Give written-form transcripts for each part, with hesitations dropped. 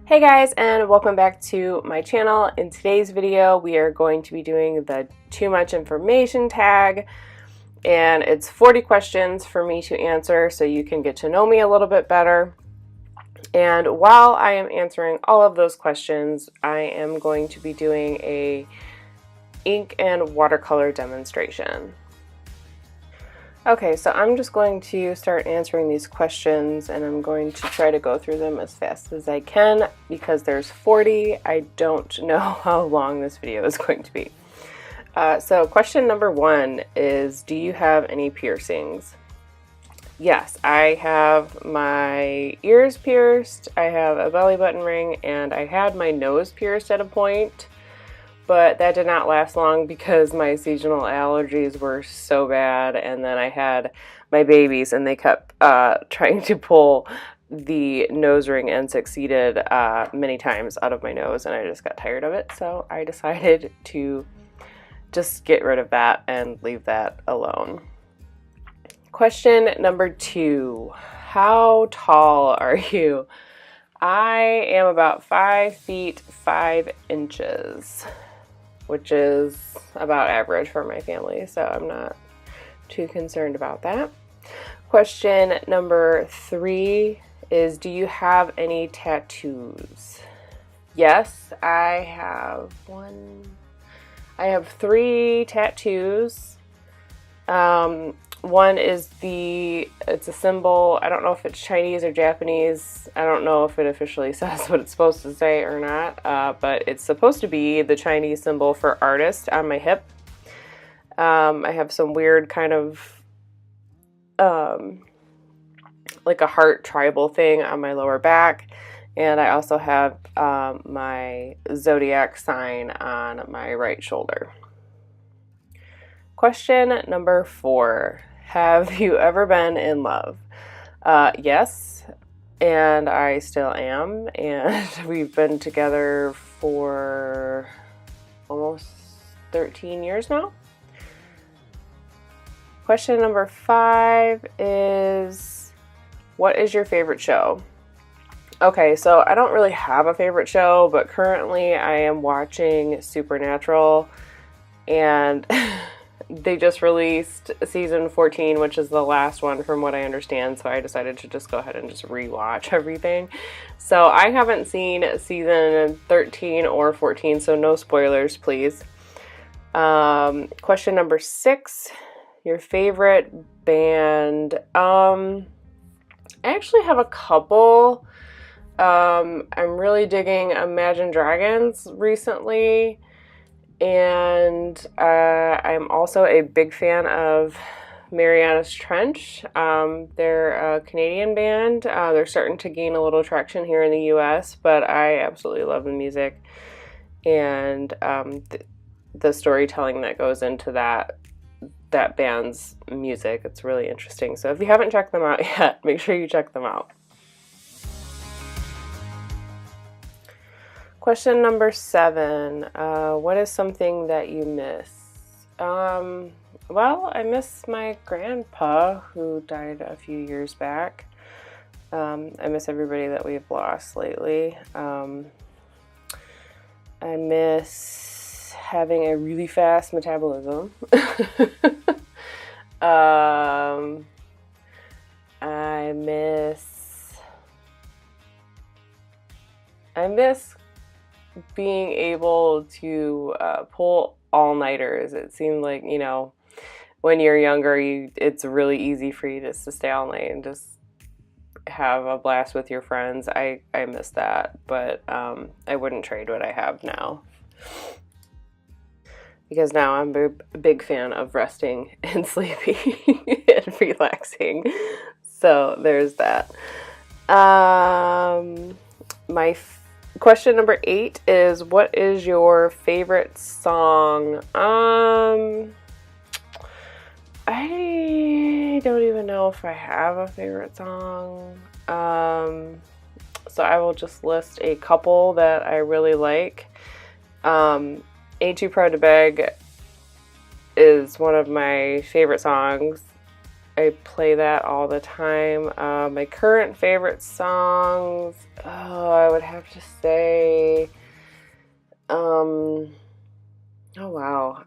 Hey guys, and welcome back to my channel. In today's video we are going to be doing the too much information tag, and it's 40 questions for me to answer so you can get to know me a little bit better. And while I am answering all of those questions, I am going to be doing a ink and watercolor demonstration. Okay, so I'm just going to start answering these questions, and I'm going to try to go through them as fast as I can because there's 40. I don't know how long this video is going to be. So question number 1 is, do you have any piercings? Yes, I have my ears pierced, I have a belly button ring, and I had my nose pierced at a point. But that did not last long because my seasonal allergies were so bad, and then I had my babies and they kept trying to pull the nose ring and succeeded many times out of my nose, and I just got tired of it, so I decided to just get rid of that and leave that alone. Question number 2, how tall are you? I am about 5 feet 5 inches. Which is about average for my family, so I'm not too concerned about that. Question number 3 is, do you have any tattoos? Yes, I have 3 tattoos. One is it's a symbol. I don't know if it's Chinese or Japanese. I don't know if it officially says what it's supposed to say or not, but it's supposed to be the Chinese symbol for artist on my hip. I have some weird kind of like a heart tribal thing on my lower back, and I also have my zodiac sign on my right shoulder. Question number 4. Have you ever been in love? Yes, and I still am, and we've been together for almost 13 years now. Question number 5 is, what is your favorite show? Okay, so I don't really have a favorite show, but currently I am watching Supernatural, and they just released season 14, which is the last one from what I understand, so I decided to just go ahead and just rewatch everything. So I haven't seen season 13 or 14, so no spoilers, please. Question number 6, your favorite band? I actually have a couple. I'm really digging Imagine Dragons recently. And I'm also a big fan of Mariana's Trench. They're a Canadian band. They're starting to gain a little traction here in the US, but I absolutely love the music and the storytelling that goes into that band's music. It's really interesting. So if you haven't checked them out yet, make sure you check them out. Question number 7, what is something that you miss? Well, I miss my grandpa who died a few years back. I miss everybody that we've lost lately. I miss having a really fast metabolism. I miss being able to pull all-nighters. It seemed like, you know, when you're younger, it's really easy for you just to stay all night and just have a blast with your friends. I miss that, but I wouldn't trade what I have now, because now I'm a big fan of resting and sleeping and relaxing. So there's that. Question number 8 is, what is your favorite song? I don't even know if I have a favorite song. So I will just list a couple that I really like. Ain't Too Proud to Beg is one of my favorite songs. I play that all the time. My current favorite songs, oh, I would have to say, oh wow,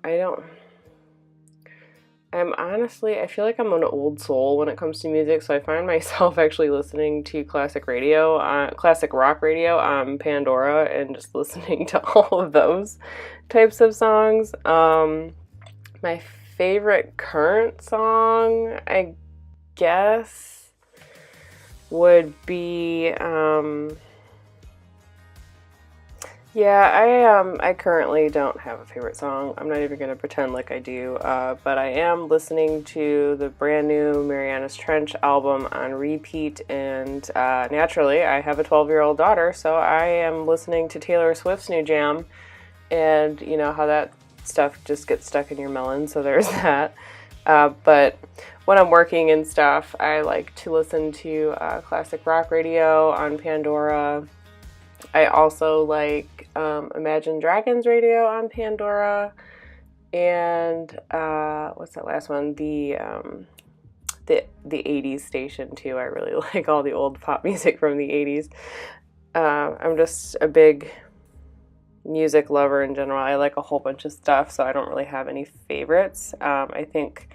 I'm honestly, I feel like I'm an old soul when it comes to music, so I find myself actually listening to classic rock radio on Pandora, and just listening to all of those types of songs. My favorite current song, I guess, would be, yeah, I currently don't have a favorite song. I'm not even going to pretend like I do, but I am listening to the brand new Mariana's Trench album on repeat, and naturally, I have a 12-year-old daughter, so I am listening to Taylor Swift's new jam, and you know how that stuff just gets stuck in your melon, so there's that. But when I'm working and stuff, I like to listen to classic rock radio on Pandora. I also like Imagine Dragons radio on Pandora, and what's that last one? The 80s station too. I really like all the old pop music from the 80s. I'm just a big music lover in general. I like a whole bunch of stuff, so I don't really have any favorites. I think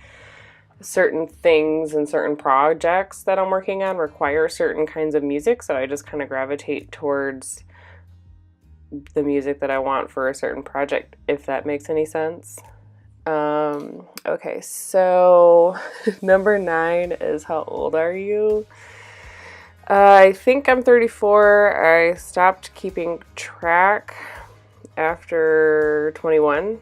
certain things and certain projects that I'm working on require certain kinds of music, so I just kind of gravitate towards the music that I want for a certain project, if that makes any sense. Okay, so number 9 is how old are you? I think I'm 34. I stopped keeping track after 21.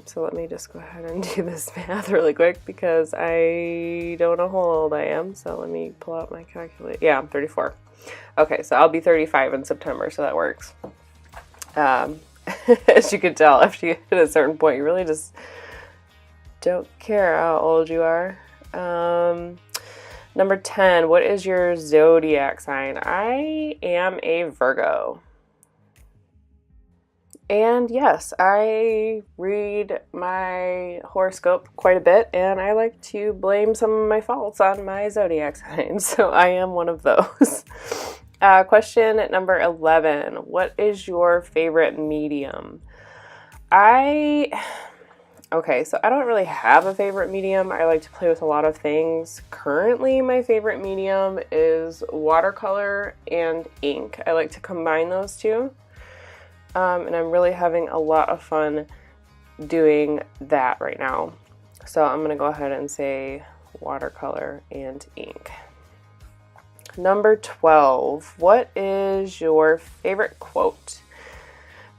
So let me just go ahead and do this math really quick, because I don't know how old I am. So let me pull out my calculator. Yeah, I'm 34. Okay, so I'll be 35 in September, so that works. As you can tell, after you hit a certain point, you really just don't care how old you are. Number 10, what is your zodiac sign? I am a Virgo. And yes, I read my horoscope quite a bit, and I like to blame some of my faults on my zodiac sign, so I am one of those. Question number 11, what is your favorite medium? Okay, so I don't really have a favorite medium. I like to play with a lot of things. Currently, my favorite medium is watercolor and ink. I like to combine those two. And I'm really having a lot of fun doing that right now. So I'm going to go ahead and say watercolor and ink. Number 12, what is your favorite quote?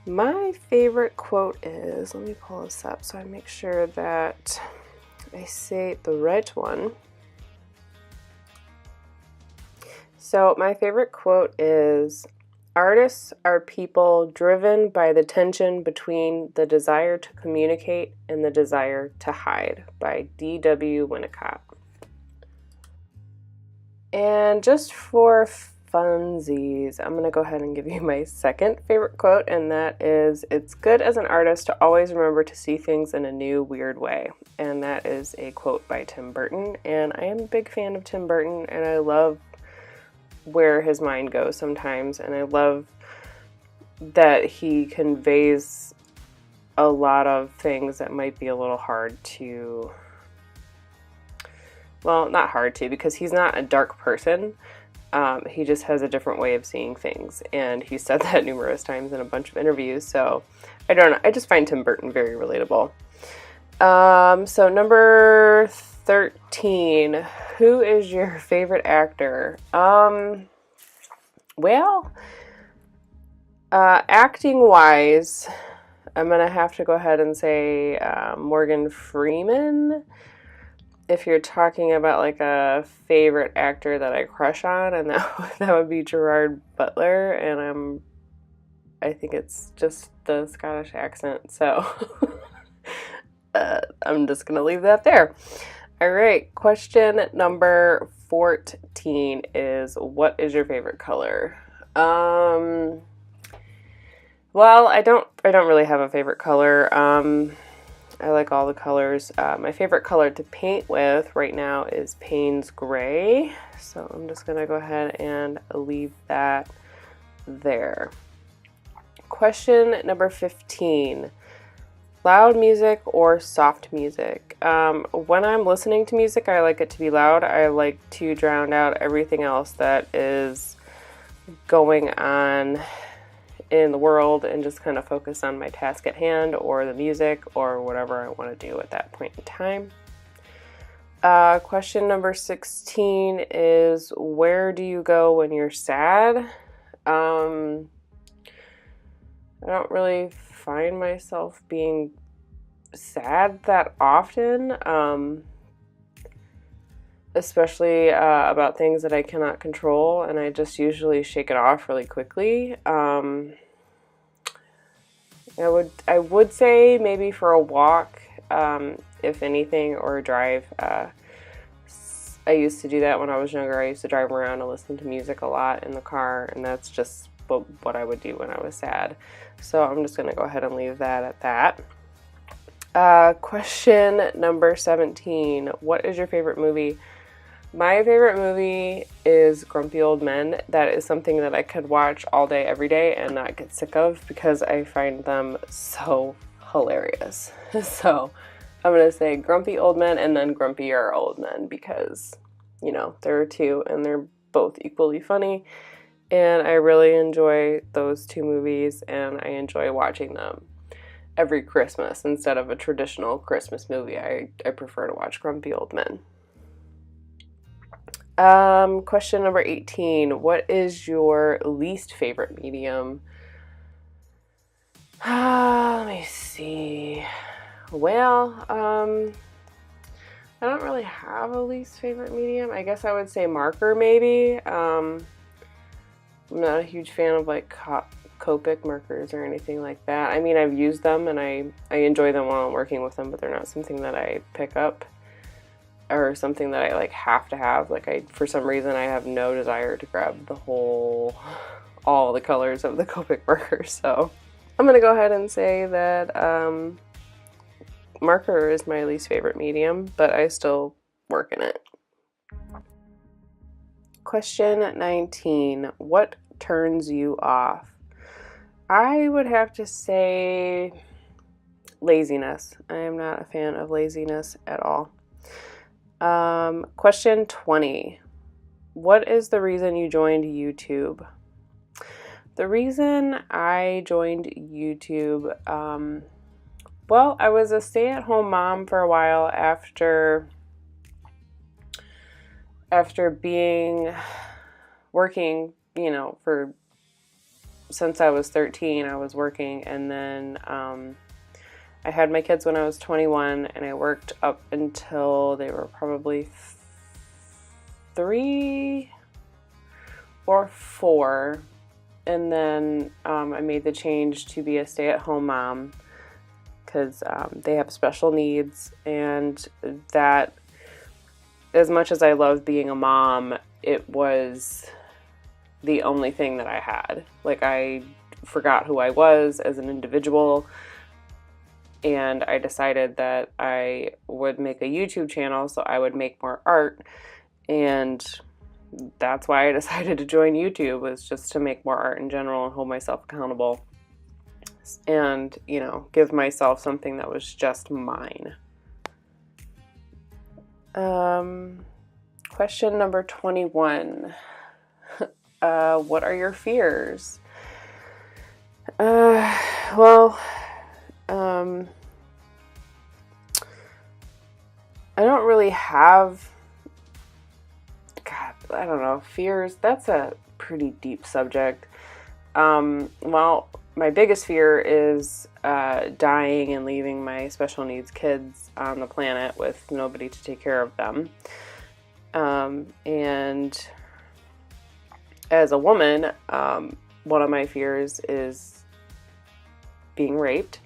My favorite quote is, let me pull this up so I make sure that I say the right one. So my favorite quote is, artists are people driven by the tension between the desire to communicate and the desire to hide, by D.W. Winnicott. And just for funsies, I'm going to go ahead and give you my second favorite quote, and that is, it's good as an artist to always remember to see things in a new, weird way. And that is a quote by Tim Burton, and I am a big fan of Tim Burton, and I love where his mind goes sometimes, and I love that he conveys a lot of things that might be a little hard to, well, not hard to, because he's not a dark person. He just has a different way of seeing things, and he said that numerous times in a bunch of interviews, so I don't know, I just find Tim Burton very relatable. So number 13, who is your favorite actor? Well, acting wise, I'm gonna have to go ahead and say Morgan Freeman. If you're talking about like a favorite actor that I crush on, and that would be Gerard Butler, and I think it's just the Scottish accent, so I'm just gonna leave that there. All right, question number 14 is, what is your favorite color? Well, I don't really have a favorite color. I like all the colors. My favorite color to paint with right now is Payne's Gray. So I'm just going to go ahead and leave that there. Question number 15. Loud music or soft music? When I'm listening to music, I like it to be loud. I like to drown out everything else that is going on in the world and just kind of focus on my task at hand or the music or whatever I want to do at that point in time. Question number 16 is, where do you go when you're sad? I don't really find myself being sad that often, especially about things that I cannot control, and I just usually shake it off really quickly. I would say maybe for a walk, if anything, or a drive. I used to do that when I was younger. I used to drive around and listen to music a lot in the car, and that's just what I would do when I was sad. So I'm just going to go ahead and leave that at that. Question number 17. What is your favorite movie? My favorite movie is Grumpy Old Men. That is something that I could watch all day, every day, and not get sick of because I find them so hilarious. So I'm going to say Grumpy Old Men and then Grumpier Old Men because, you know, there are two and they're both equally funny. And I really enjoy those two movies, and I enjoy watching them every Christmas instead of a traditional Christmas movie. I prefer to watch Grumpy Old Men. Question number 18. What is your least favorite medium? Let me see. Well, I don't really have a least favorite medium. I guess I would say marker maybe. I'm not a huge fan of like Copic markers or anything like that. I mean, I've used them and I enjoy them while I'm working with them, but they're not something that I pick up or something that I like have to have. Like for some reason, I have no desire to grab all the colors of the Copic markers. So I'm going to go ahead and say that marker is my least favorite medium, but I still work in it. Question 19. What turns you off? I would have to say laziness. I am not a fan of laziness at all. Question 20. What is the reason you joined YouTube? The reason I joined YouTube, well, I was a stay-at-home mom for a while after working, you know, since I was 13, I was working, and then I had my kids when I was 21, and I worked up until they were probably 3 or 4, and then I made the change to be a stay-at-home mom because they have special needs, and that, as much as I loved being a mom, it was the only thing that I had. Like, I forgot who I was as an individual, and I decided that I would make a YouTube channel so I would make more art, and that's why I decided to join YouTube, was just to make more art in general and hold myself accountable and, you know, give myself something that was just mine. Question number 21. What are your fears? Well, I don't really have, I don't know, fears. That's a pretty deep subject. Well, my biggest fear is dying and leaving my special needs kids on the planet with nobody to take care of them. And as a woman, one of my fears is being raped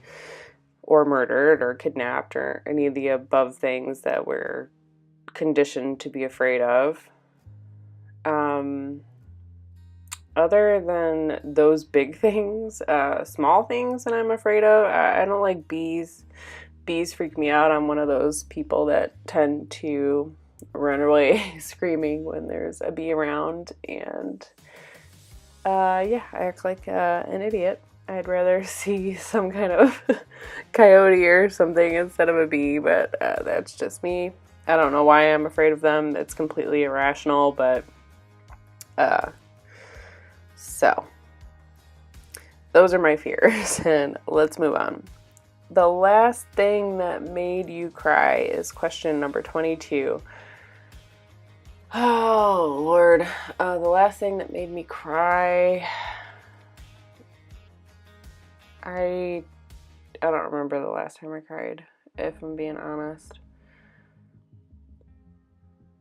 or murdered or kidnapped or any of the above things that we're conditioned to be afraid of. Other than those big things, small things that I'm afraid of, I don't like bees bees freak me out. I'm one of those people that tend to run away screaming when there's a bee around, and yeah, I act like an idiot. I'd rather see some kind of coyote or something instead of a bee, but that's just me. I don't know why I'm afraid of them. It's completely irrational, but so those are my fears, and let's move on. The last thing that made you cry is question number 22. Oh, Lord. The last thing that made me cry, I don't remember the last time I cried, if I'm being honest.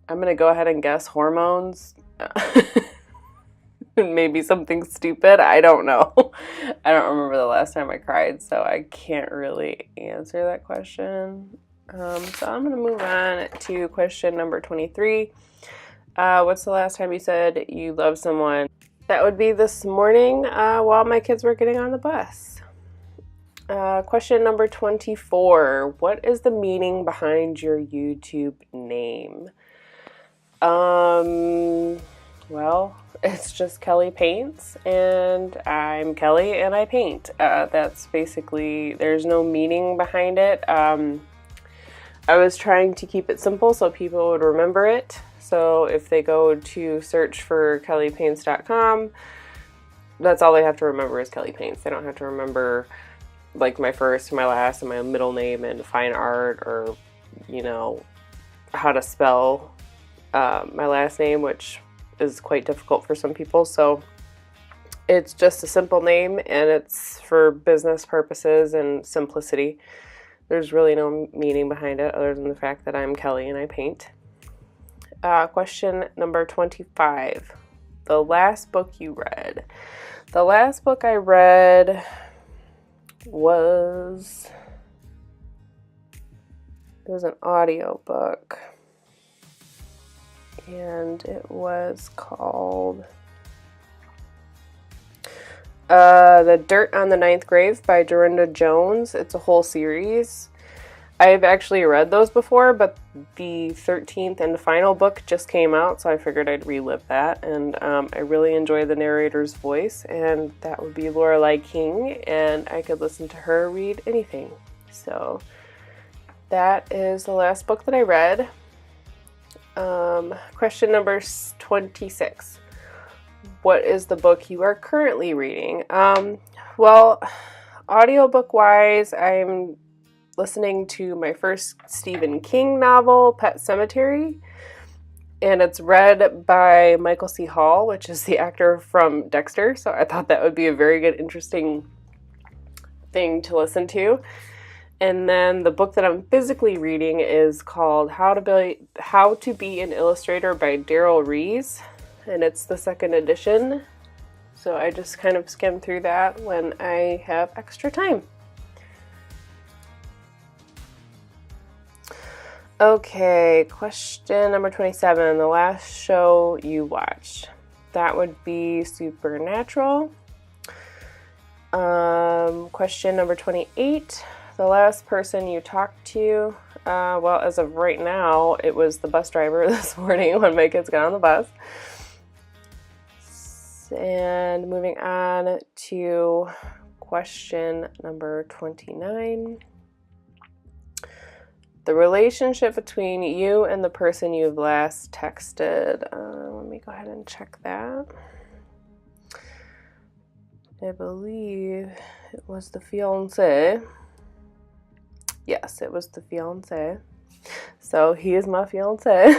I'm going to go ahead and guess hormones. Maybe something stupid. I don't know. I don't remember the last time I cried, so I can't really answer that question. So I'm going to move on to question number 23. What's the last time you said you love someone? That would be this morning while my kids were getting on the bus. Question number 24. What is the meaning behind your YouTube name? Well, it's just Kelli Paints, and I'm Kelli and I paint. That's basically, there's no meaning behind it. I was trying to keep it simple so people would remember it. So if they go to search for kellipaints.com, that's all they have to remember is Kelli Paints. They don't have to remember like my first, my last, and my middle name and fine art, or, you know, how to spell my last name, which is quite difficult for some people. So it's just a simple name, and it's for business purposes and simplicity. There's really no meaning behind it other than the fact that I'm Kelli and I paint. Question number 25. The last book you read. The last book I read was an audio book, and it was called The Dirt on the Ninth Grave by Dorinda Jones. It's a whole series. I've actually read those before, but the 13th and final book just came out, so I figured I'd relive that. And I really enjoy the narrator's voice, and that would be Lorelei King, and I could listen to her read anything. So that is the last book that I read. Question number 26. What is the book you are currently reading? Well, audiobook-wise, I'm listening to my first Stephen King novel, Pet Sematary, and it's read by Michael C. Hall, which is the actor from Dexter, so I thought that would be a very good, interesting thing to listen to. And then the book that I'm physically reading is called How to Be an Illustrator by Daryl Rees, and it's the second edition, so I just kind of skim through that when I have extra time. Okay, question number 27, the last show you watched. That would be Supernatural. Question number 28, the last person you talked to. Well, as of right now, it was the bus driver this morning when my kids got on the bus. And moving on to question number 29. The relationship between you and the person you've last texted. Let me go ahead and check that. I believe it was the fiancé. Yes, it was the fiancé. So he is my fiancé.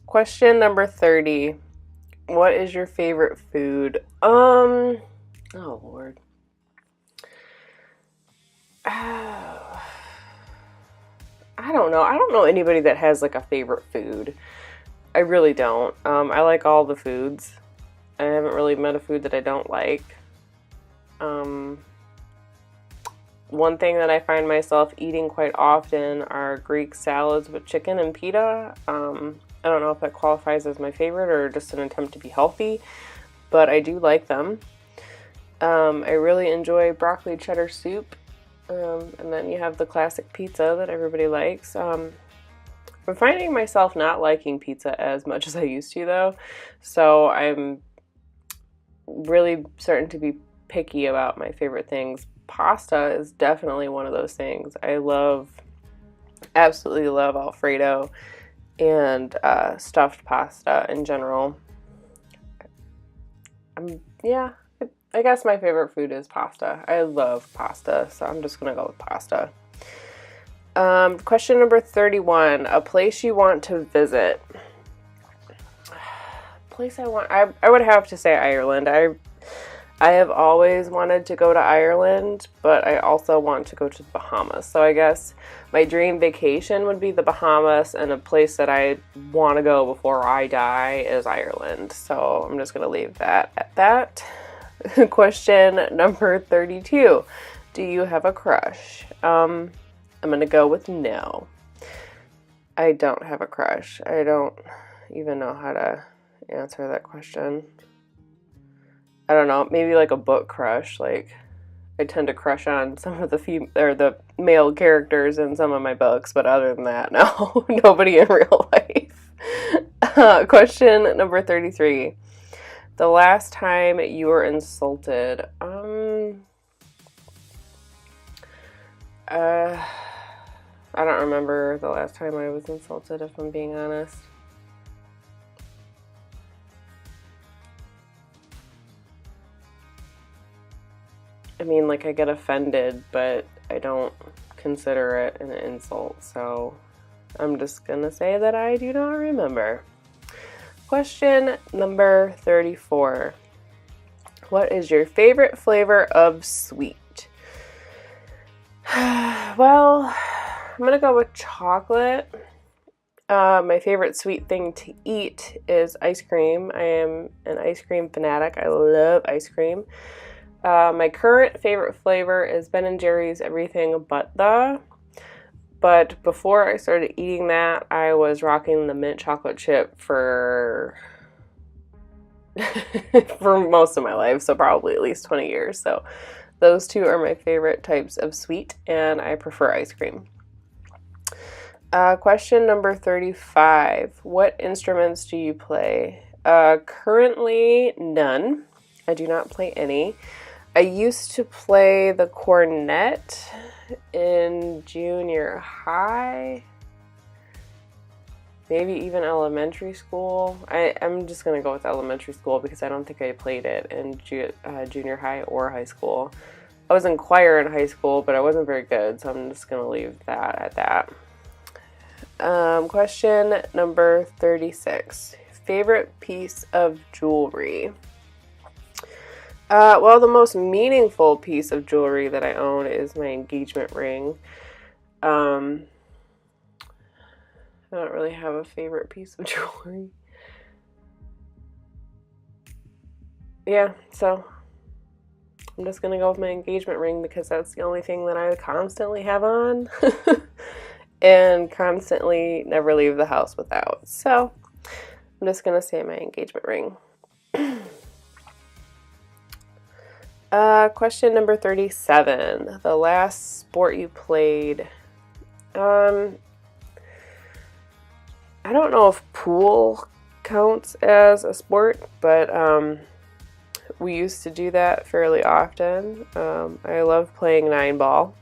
Question number 30. What is your favorite food? Oh Lord. I don't know. I don't know anybody that has like a favorite food. I really don't. I like all the foods. I haven't really met a food that I don't like. One thing that I find myself eating quite often are Greek salads with chicken and pita. I don't know if that qualifies as my favorite or just an attempt to be healthy, but I do like them. I really enjoy broccoli cheddar soup. And then you have the classic pizza that everybody likes. I'm finding myself not liking pizza as much as I used to, though. So I'm really starting to be picky about my favorite things. Pasta is definitely one of those things. I absolutely love Alfredo and stuffed pasta in general. Yeah, I guess my favorite food is pasta. I love pasta, so I'm just gonna go with pasta. Question number 31, a place you want to visit. I would have to say Ireland. I have always wanted to go to Ireland, but I also want to go to the Bahamas. So I guess my dream vacation would be the Bahamas, and a place that I want to go before I die is Ireland. So I'm just going to leave that at that. Question number 32. Do you have a crush? I'm going to go with no. I don't have a crush. I don't even know how to answer that question. I don't know, maybe like a book crush. Like, I tend to crush on some of the male characters in some of my books, but other than that, no, nobody in real life. Question number 33. The last time you were insulted. I don't remember the last time I was insulted, if I'm being honest. I mean, like, I get offended, but I don't consider it an insult, so I'm just gonna say that I do not remember. Question number 34. What is your favorite flavor of sweet? Well, I'm gonna go with chocolate. My favorite sweet thing to eat is ice cream. I am an ice cream fanatic. I love ice cream. My current favorite flavor is Ben & Jerry's Everything But The. But before I started eating that, I was rocking the mint chocolate chip for most of my life, so probably at least 20 years. So those two are my favorite types of sweet, and I prefer ice cream. Question number 35. What instruments do you play? Currently, none. I do not play any. I used to play the cornet in junior high, maybe even elementary school. I'm just going to go with elementary school because I don't think I played it in junior high or high school. I was in choir in high school, but I wasn't very good, so I'm just going to leave that at that. Question number 36. Favorite piece of jewelry? Well, the most meaningful piece of jewelry that I own is my engagement ring. I don't really have a favorite piece of jewelry. Yeah, so I'm just gonna go with my engagement ring because that's the only thing that I constantly have on and constantly never leave the house without. So I'm just gonna say my engagement ring. Question number 37. The last sport you played. I don't know if pool counts as a sport, but we used to do that fairly often. I love playing 9-ball.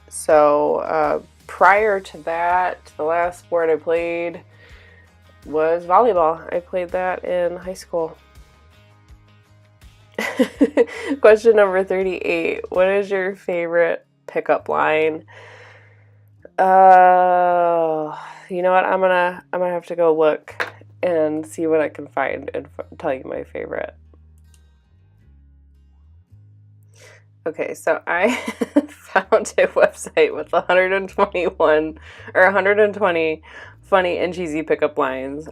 So prior to that, the last sport I played was volleyball. I played that in high school. Question number 38. What is your favorite pickup line? You know what? I'm gonna have to go look and see what I can find and tell you my favorite. Okay, so I found a website with 120 funny and cheesy pickup lines.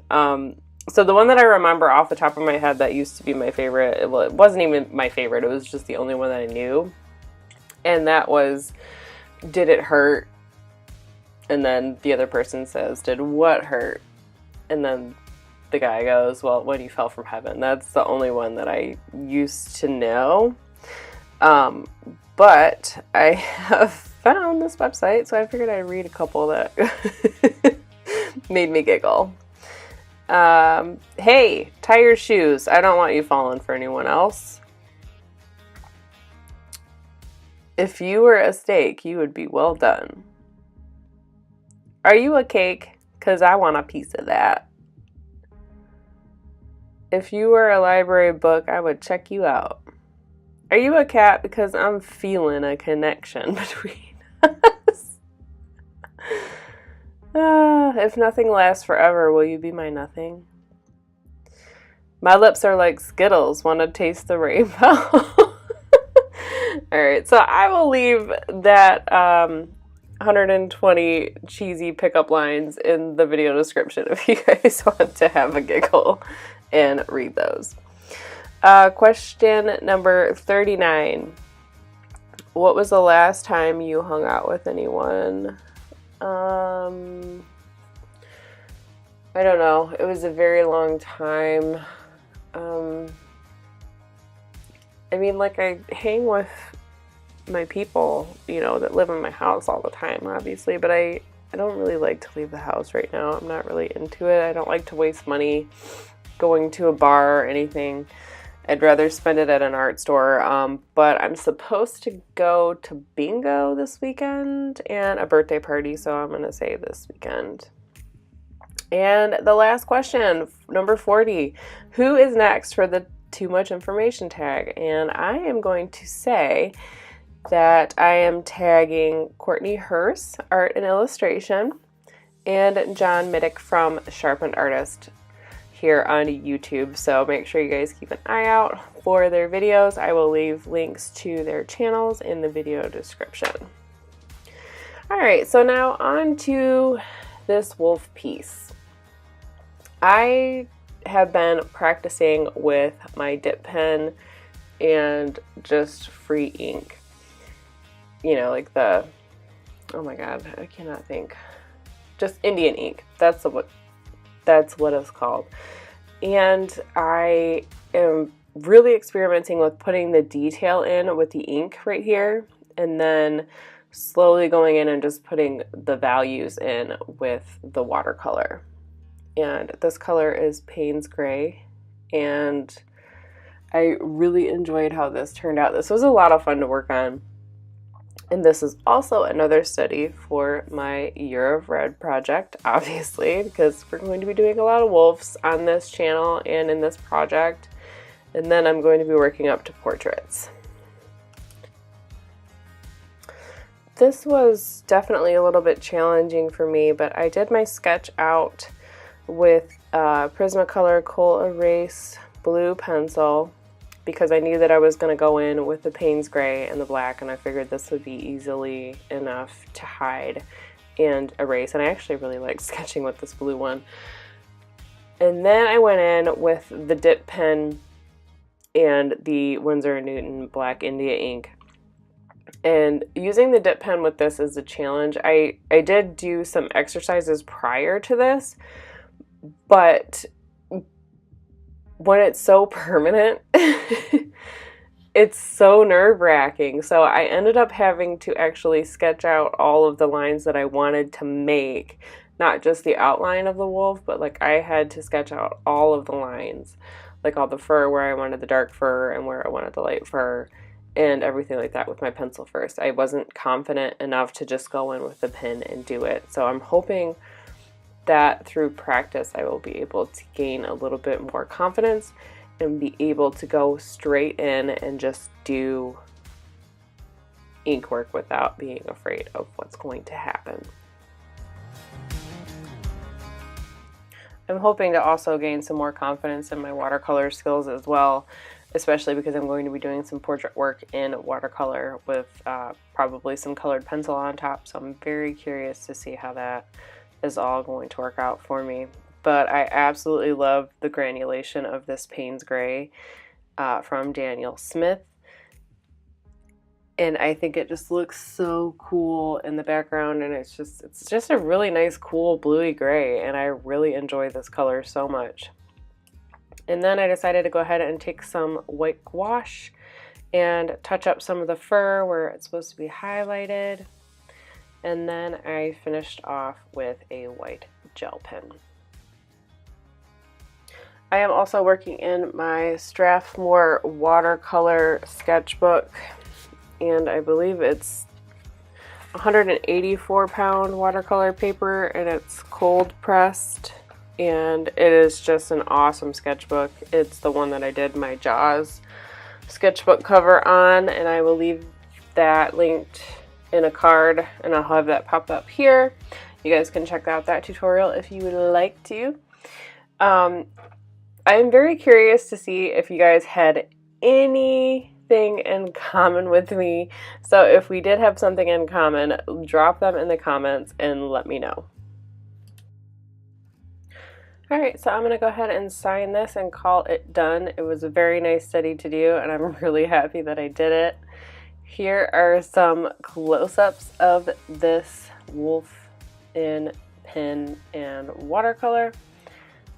So the one that I remember off the top of my head that used to be my favorite, well, it wasn't even my favorite, it was just the only one that I knew. And that was, did it hurt? And then the other person says, did what hurt? And then the guy goes, well, when you fell from heaven. That's the only one that I used to know. But I have found this website, so I figured I'd read a couple that made me giggle. Hey, tie your shoes. I don't want you falling for anyone else. If you were a steak, you would be well done. Are you a cake? 'Cause I want a piece of that. If you were a library book, I would check you out. Are you a cat? Because I'm feeling a connection between us. If nothing lasts forever, will you be my nothing? My lips are like Skittles. Want to taste the rainbow? Alright, so I will leave that 120 cheesy pickup lines in the video description if you guys want to have a giggle and read those. Question number 39. What was the last time you hung out with anyone? I don't know. It was a very long time. I mean, like, I hang with my people, you know, that live in my house all the time, obviously, but I don't really like to leave the house right now. I'm not really into it. I don't like to waste money going to a bar or anything. I'd rather spend it at an art store, but I'm supposed to go to bingo this weekend and a birthday party, so I'm going to say this weekend. And the last question, number 40, who is next for the too much information tag? And I am going to say that I am tagging Courtney Hurst, Art and Illustration, and John Middick from Sharpened Artist here on YouTube. So make sure you guys keep an eye out for their videos. I will leave links to their channels in the video description. All right, so now on to this wolf piece. I have been practicing with my dip pen and just free ink. You know, like the, oh my god, I cannot think. Just Indian ink. That's what it's called. And I am really experimenting with putting the detail in with the ink right here, and then slowly going in and just putting the values in with the watercolor. And this color is Payne's Gray, and I really enjoyed how this turned out. This was a lot of fun to work on. And this is also another study for my Year of Red project, obviously, because we're going to be doing a lot of wolves on this channel and in this project. And then I'm going to be working up to portraits. This was definitely a little bit challenging for me, but I did my sketch out with Prismacolor Kohl Erase blue pencil, because I knew that I was going to go in with the Payne's Gray and the black, and I figured this would be easily enough to hide and erase. And I actually really like sketching with this blue one. And then I went in with the dip pen and the Winsor & Newton Black India ink. And using the dip pen with this is a challenge. I did do some exercises prior to this, but when it's so permanent, it's so nerve-wracking. So I ended up having to actually sketch out all of the lines that I wanted to make, not just the outline of the wolf, but like I had to sketch out all of the lines, like all the fur, where I wanted the dark fur and where I wanted the light fur, and everything like that with my pencil first. I wasn't confident enough to just go in with the pen and do it. So I'm hoping that through practice I will be able to gain a little bit more confidence and be able to go straight in and just do ink work without being afraid of what's going to happen. I'm hoping to also gain some more confidence in my watercolor skills as well, especially because I'm going to be doing some portrait work in watercolor with probably some colored pencil on top. So I'm very curious to see how that is all going to work out for me. But I absolutely love the granulation of this Payne's Gray from Daniel Smith. and I think it just looks so cool in the background, and it's just a really nice cool bluey gray, and I really enjoy this color so much. And then I decided to go ahead and take some white gouache and touch up some of the fur where it's supposed to be highlighted. And then I finished off with a white gel pen. I am also working in my Strathmore watercolor sketchbook, and I believe it's 184 pound watercolor paper, and it's cold pressed, and it is just an awesome sketchbook. It's the one that I did my Jaws sketchbook cover on, and I will leave that linked in a card, and I'll have that pop up here. You guys can check out that tutorial if you would like to. I'm very curious to see if you guys had anything in common with me. So if we did have something in common, drop them in the comments and let me know. Alright, so I'm going to go ahead and sign this and call it done. It was a very nice study to do, and I'm really happy that I did it. Here are some close-ups of this wolf in pen and watercolor.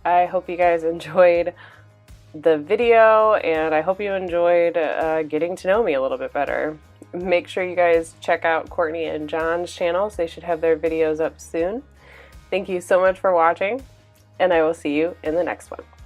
I hope you guys enjoyed the video, and I hope you enjoyed getting to know me a little bit better. Make sure you guys check out Courtney and John's channels. They should have their videos up soon. Thank you so much for watching, and I will see you in the next one.